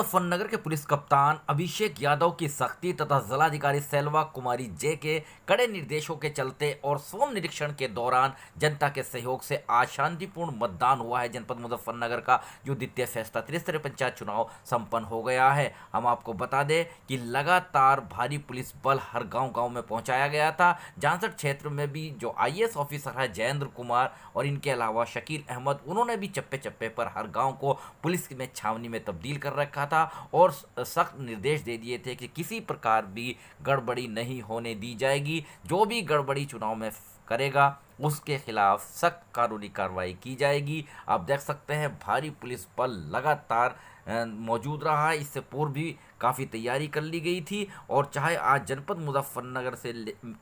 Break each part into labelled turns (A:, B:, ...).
A: मुजफ्फरनगर के पुलिस कप्तान अभिषेक यादव की सख्ती तथा जिलाधिकारी सेल्वा कुमारी जे के कड़े निर्देशों के चलते और स्वयं निरीक्षण के दौरान जनता के सहयोग से आज शांतिपूर्ण मतदान हुआ है। जनपद मुजफ्फरनगर का जो द्वितीय फैसला त्रिस्तरीय पंचायत चुनाव संपन्न हो गया है। हम आपको बता दें कि लगातार भारी पुलिस बल हर गांव-गांव में पहुंचाया गया था। जानसठ क्षेत्र में भी जो आईएएस ऑफिसर है जयेंद्र कुमार और इनके अलावा शकील अहमद, उन्होंने भी चप्पे चप्पे पर हर गांव को पुलिस में छावनी में तब्दील कर रखा था और सख्त निर्देश दे दिए थे कि किसी प्रकार भी गड़बड़ी नहीं होने दी जाएगी। जो भी गड़बड़ी चुनाव में करेगा उसके खिलाफ सख्त कानूनी कार्रवाई की जाएगी। आप देख सकते हैं भारी पुलिस बल लगातार मौजूद रहा है। इससे पूर्व भी काफ़ी तैयारी कर ली गई थी और चाहे आज जनपद मुजफ्फरनगर से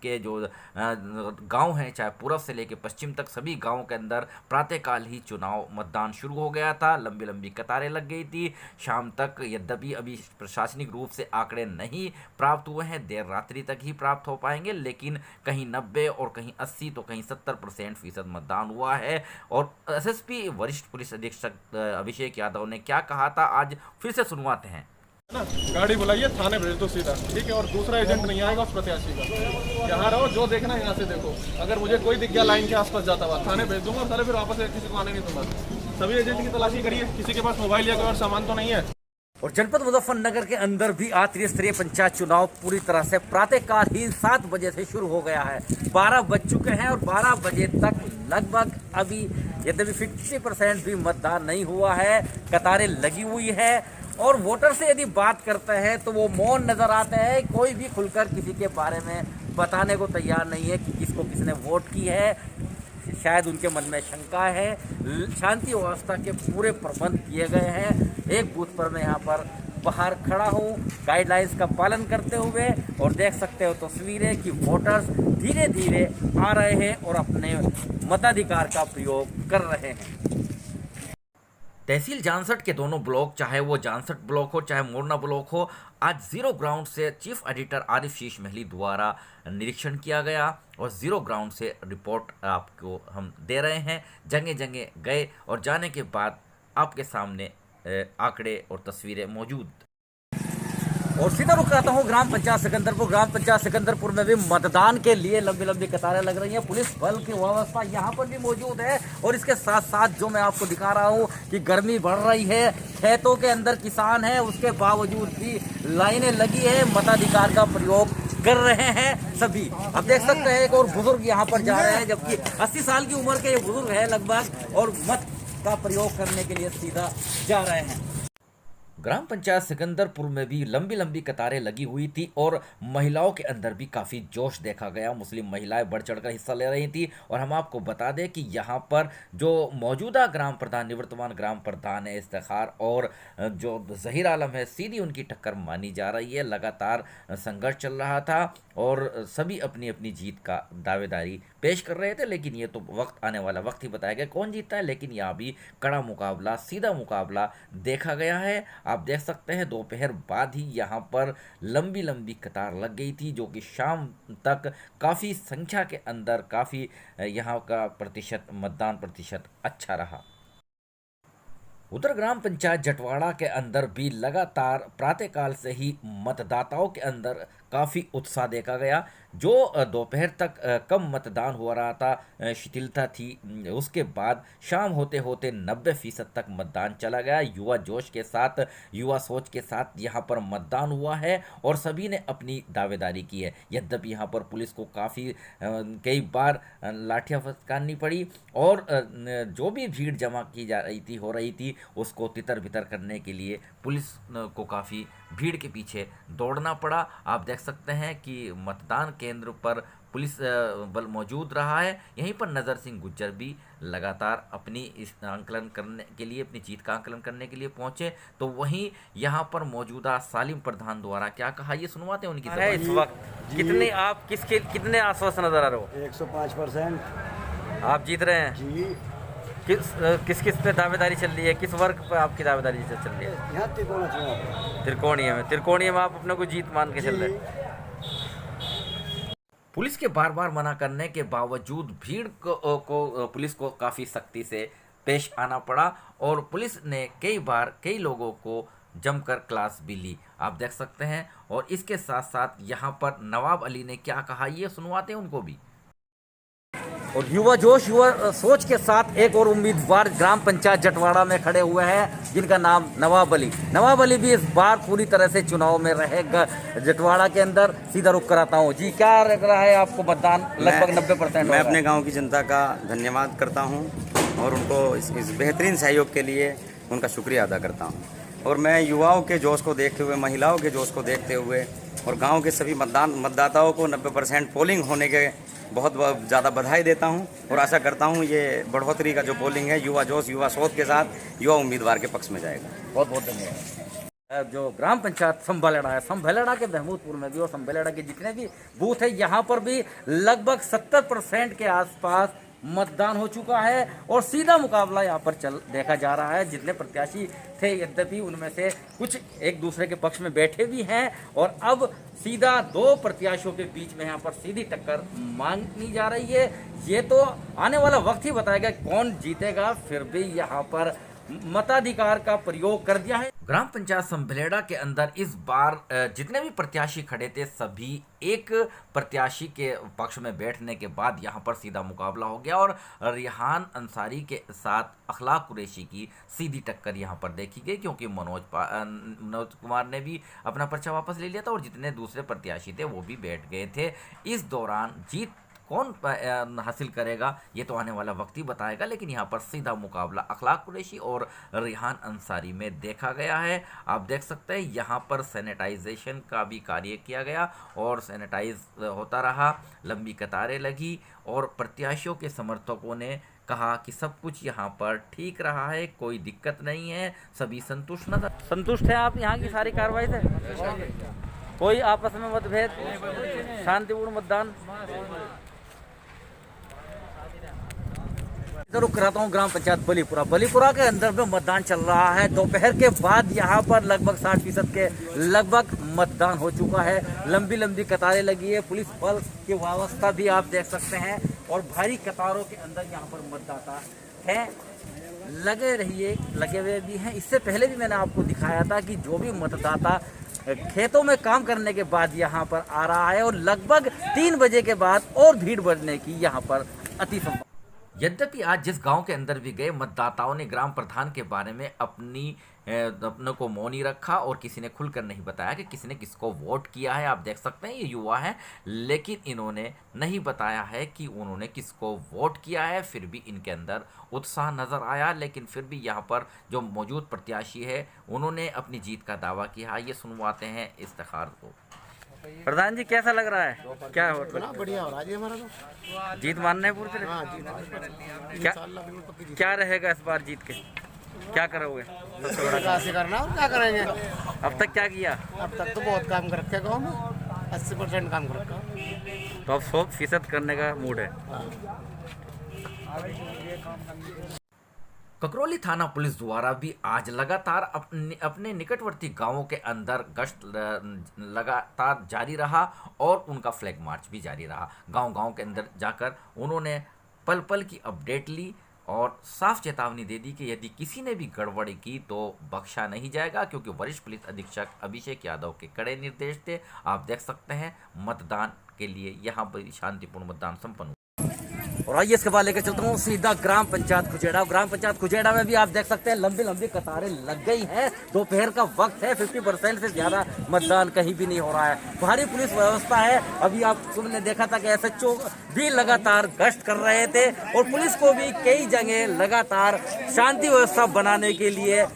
A: के जो गांव हैं, चाहे पूर्व से लेकर पश्चिम तक सभी गांवों के अंदर प्रातःकाल ही चुनाव मतदान शुरू हो गया था। लंबी लंबी कतारें लग गई थी शाम तक। यद्यपि अभी प्रशासनिक रूप से आंकड़े नहीं प्राप्त हुए हैं, देर रात्रि तक ही प्राप्त हो पाएंगे, लेकिन कहीं 90 और कहीं 80 तो कहीं 70% मतदान हुआ है। और एसएसपी वरिष्ठ पुलिस अधीक्षक अभिषेक यादव ने क्या कहा था आज फिर से सुनवाते हैं
B: ना। गाड़ी बुलाइए, थाने भेज दो सीधा, ठीक है। और दूसरा एजेंट नहीं आएगा उस प्रत्याशी का। यहाँ रहो, जो देखना है यहाँ से देखो। अगर मुझे कोई दिख गया लाइन के आसपास जाता हुआ, थाने भेज दूंगा, सारे फिर वापस किसी को आने नहीं दूंगा। सभी एजेंट की तलाशी करिए, किसी के पास मोबाइल या कोई और सामान तो नहीं है।
A: और जनपद मुजफ्फरनगर के अंदर भी आज त्रिस्तरीय पंचायत चुनाव पूरी तरह से प्रातःकाल ही 7 बजे से शुरू हो गया है। 12 बज चुके हैं और 12 बजे तक लगभग अभी यद्यपि 50% भी मतदान नहीं हुआ है, कतारें लगी हुई है। और वोटर से यदि बात करते हैं तो वो मौन नजर आते हैं, कोई भी खुलकर किसी के बारे में बताने को तैयार नहीं है कि किसको किसने वोट की है। शायद उनके मन में शंका है। शांति व्यवस्था के पूरे प्रबंध किए गए हैं। एक बूथ पर मैं यहाँ पर बाहर खड़ा हूँ गाइडलाइंस का पालन करते हुए, और देख सकते हो तस्वीरें कि वोटर्स धीरे धीरे आ रहे हैं और अपने मताधिकार का प्रयोग कर रहे हैं। तहसील जानसठ के दोनों ब्लॉक, चाहे वो जानसठ ब्लॉक हो चाहे मोरना ब्लॉक हो, आज जीरो ग्राउंड से चीफ एडिटर आरिफ शीश महली द्वारा निरीक्षण किया गया और जीरो ग्राउंड से रिपोर्ट आपको हम दे रहे हैं। जगह जगह गए और जाने के बाद आपके सामने आंकड़े और तस्वीरें मौजूद। और सीधा रुख करता हूँ ग्राम पंचायत सिकंदरपुर। ग्राम पंचायत सिकंदरपुर में भी मतदान के लिए लंबी लंबी कतारें लग रही हैं। पुलिस बल की व्यवस्था यहाँ पर भी मौजूद है। और इसके साथ साथ जो मैं आपको दिखा रहा हूँ कि गर्मी बढ़ रही है, खेतों के अंदर किसान है, उसके बावजूद भी लाइनें लगी है, मताधिकार का प्रयोग कर रहे हैं सभी। आप देख सकते हैं एक और बुजुर्ग यहाँ पर जा रहे हैं, जबकि 80 साल की उम्र के ये बुजुर्ग है लगभग, और मत का प्रयोग करने के लिए सीधा जा रहे हैं। ग्राम पंचायत सिकंदरपुर में भी लंबी लंबी कतारें लगी हुई थी और महिलाओं के अंदर भी काफ़ी जोश देखा गया। मुस्लिम महिलाएं बढ़ चढ़कर हिस्सा ले रही थी। और हम आपको बता दें कि यहाँ पर जो मौजूदा ग्राम प्रधान, निवर्तमान ग्राम प्रधान है इफ्तिखार, और जो जहीर आलम है, सीधी उनकी टक्कर मानी जा रही है। लगातार संघर्ष चल रहा था और सभी अपनी अपनी जीत का दावेदारी पेश कर रहे थे, लेकिन ये तो वक्त आने वाला वक्त ही बताएगा कौन जीतता है। लेकिन यहाँ भी कड़ा मुकाबला, सीधा मुकाबला देखा गया है। आप देख सकते हैं दोपहर बाद ही यहाँ पर लंबी लंबी कतार लग गई थी, जो कि शाम तक काफ़ी संख्या के अंदर काफ़ी यहाँ का मतदान प्रतिशत अच्छा रहा। उधर ग्राम पंचायत जटवाड़ा के अंदर भी लगातार प्रातःकाल से ही मतदाताओं के अंदर काफ़ी उत्साह देखा गया। जो दोपहर तक कम मतदान हो रहा था, शिथिलता थी, उसके बाद शाम होते होते 90% तक मतदान चला गया। युवा जोश के साथ, युवा सोच के साथ यहाँ पर मतदान हुआ है और सभी ने अपनी दावेदारी की है। यद्यपि यहाँ पर पुलिस को काफ़ी कई बार लाठियाँ फटकारनी पड़ी और जो भी भीड़ जमा की जा रही थी, हो रही थी, उसको तितर बितर करने के लिए पुलिस को काफ़ी भीड़ के पीछे दौड़ना पड़ा। आप देख सकते हैं कि मतदान केंद्र पर पुलिस बल मौजूद रहा है। यहीं पर नज़र सिंह गुज्जर भी लगातार अपनी इस आंकलन करने के लिए, अपनी जीत का आंकलन करने के लिए पहुंचे। तो वहीं यहाँ पर मौजूदा सालिम प्रधान द्वारा क्या कहा, ये सुनवाते हैं उनकी ज़बान। इस वक्त कितने आप कितने आश्वस्त नजर आ रहे हो?
C: 105%
A: आप जीत रहे हैं
C: जी।
A: किस किस पे दावेदारी चल रही है, किस वर्ग पे आपकी दावेदारी चल रही है?
C: यहाँ तिकोना चुनाव
A: त्रिकोणीय में आप अपने को जीत मान के चल रहे हैं। पुलिस के बार बार मना करने के बावजूद भीड़ को पुलिस को काफ़ी सख्ती से पेश आना पड़ा और पुलिस ने कई बार कई लोगों को जमकर क्लास भी ली, आप देख सकते हैं। और इसके साथ साथ यहाँ पर नवाब अली ने क्या कहा ये सुनवाते हैं उनको भी। और युवा जोश युवा सोच के साथ एक और उम्मीदवार ग्राम पंचायत जटवाड़ा में खड़े हुए हैं जिनका नाम नवाब अली। नवाब अली भी इस बार पूरी तरह से चुनाव में रहेगा जटवाड़ा के अंदर। सीधा रुख कराता हूँ जी, क्या लग रहा है आपको? मतदान लगभग 90%।
C: मैं अपने गांव की जनता का धन्यवाद करता हूं और उनको इस बेहतरीन सहयोग के लिए उनका शुक्रिया अदा करता हूं। और मैं युवाओं के जोश को देखते हुए, महिलाओं के जोश को देखते हुए और गांव के सभी मतदाताओं को 90% पोलिंग होने के बहुत ज़्यादा बधाई देता हूं और आशा करता हूं ये बढ़ोतरी का जो पोलिंग है युवा जोश युवा सोच के साथ युवा उम्मीदवार के पक्ष में जाएगा।
A: बहुत बहुत धन्यवाद। जो ग्राम पंचायत संभलेड़ा है, संभलेड़ा के महमूदपुर में भी और संभलेड़ा के जितने भी बूथ है यहाँ पर भी लगभग 70% के आसपास मतदान हो चुका है और सीधा मुकाबला यहाँ पर देखा जा रहा है। जितने प्रत्याशी थे यद्यपि उनमें से कुछ एक दूसरे के पक्ष में बैठे भी हैं और अब सीधा दो प्रत्याशियों के बीच में यहाँ पर सीधी टक्कर मांगी जा रही है। ये तो आने वाला वक्त ही बताएगा कौन जीतेगा। फिर भी यहाँ पर मताधिकार का प्रयोग कर दिया है। ग्राम पंचायत संभलेड़ा के अंदर इस बार जितने भी प्रत्याशी खड़े थे सभी एक प्रत्याशी के पक्ष में बैठने के बाद यहाँ पर सीधा मुकाबला हो गया और रिहान अंसारी के साथ अखलाक कुरैशी की सीधी टक्कर यहाँ पर देखी गई, क्योंकि मनोज कुमार ने भी अपना पर्चा वापस ले लिया था और जितने दूसरे प्रत्याशी थे वो भी बैठ गए थे। इस दौरान जीत कौन हासिल करेगा ये तो आने वाला वक्त ही बताएगा, लेकिन यहाँ पर सीधा मुकाबला अखलाक कुरैशी और रिहान अंसारी में देखा गया है। आप देख सकते हैं यहाँ पर सैनिटाइजेशन का भी कार्य किया गया और सैनिटाइज होता रहा, लंबी कतारें लगी और प्रत्याशियों के समर्थकों ने कहा कि सब कुछ यहाँ पर ठीक रहा है, कोई दिक्कत नहीं है, सभी संतुष्ट नजर। संतुष्ट है आप यहाँ की सारी कार्रवाई से? कोई आपस में मतभेद, शांतिपूर्ण मतदान? रुक कराता हूँ ग्राम पंचायत बलीपुरा के अंदर में मतदान चल रहा है। दोपहर के बाद यहाँ पर लगभग 60% के लगभग मतदान हो चुका है। लंबी लंबी कतारें लगी है, पुलिस बल की व्यवस्था भी आप देख सकते हैं और भारी कतारों के अंदर यहाँ पर मतदाता हैं। लगे हुए भी हैं। इससे पहले भी मैंने आपको दिखाया था कि जो भी मतदाता खेतों में काम करने के बाद यहाँ पर आ रहा है और लगभग 3 बजे के बाद और भीड़ बढ़ने की यहाँ पर अति संभव। यद्यपि आज जिस गांव के अंदर भी गए मतदाताओं ने ग्राम प्रधान के बारे में अपने को मौनी रखा और किसी ने खुलकर नहीं बताया कि किसने किसको वोट किया है। आप देख सकते हैं ये युवा हैं, लेकिन इन्होंने नहीं बताया है कि उन्होंने किसको वोट किया है। फिर भी इनके अंदर उत्साह नज़र आया, लेकिन फिर भी यहाँ पर जो मौजूद प्रत्याशी है उन्होंने अपनी जीत का दावा किया। ये सुनवाते हैं इफ्तिखार को। प्रधान जी कैसा लग रहा है? क्या हो
D: बढ़िया हो रहा है हमारा तो
A: जीत मानना है पूरी तरह? क्या रहेगा इस बार जीत के? क्या करोगे?
D: से करना और क्या करेंगे?
A: अब तक क्या किया?
D: अब तक तो बहुत काम कर रखे गाँव में, 80% काम कर रखा।
A: तो अब 100% करने का मूड है। ककरौली थाना पुलिस द्वारा भी आज लगातार अपने निकटवर्ती गांवों के अंदर गश्त लगातार जारी रहा और उनका फ्लैग मार्च भी जारी रहा। गांव-गांव के अंदर जाकर उन्होंने पल पल की अपडेट ली और साफ चेतावनी दे दी कि यदि किसी ने भी गड़बड़ी की तो बख्शा नहीं जाएगा, क्योंकि वरिष्ठ पुलिस अधीक्षक अभिषेक यादव के कड़े निर्देश थे। आप देख सकते हैं मतदान के लिए यहाँ पर शांतिपूर्ण मतदान संपन्न। और आइए इसके बाद लेकर चलता हूँ सीधा ग्राम पंचायत खुजेड़ा। ग्राम पंचायत खुजेड़ा में भी आप देख सकते हैं लंबी लंबी कतारें लग गई हैं। दोपहर का वक्त है, 50% से ज़्यादा मतदान कहीं भी नहीं हो रहा है। भारी पुलिस व्यवस्था है। अभी आप तुमने देखा था कि SHO भी लगातार गश्त कर रहे थे और पुलिस को भी कई जगह लगातार शांति व्यवस्था बनाने के लिए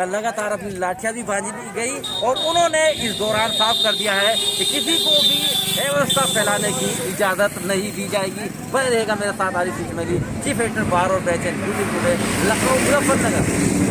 A: लगातार अपनी लाठियाँ भी बांधी गई और उन्होंने इस दौरान साफ कर दिया है कि किसी को भी व्यवस्था फैलाने की इजाज़त नहीं दी जाएगी। बने रहेगा मेरे साथ आरिफ इस्माइली, चीफ एडिटर बार और बैचन, लखनऊ मुजफ्फरनगर।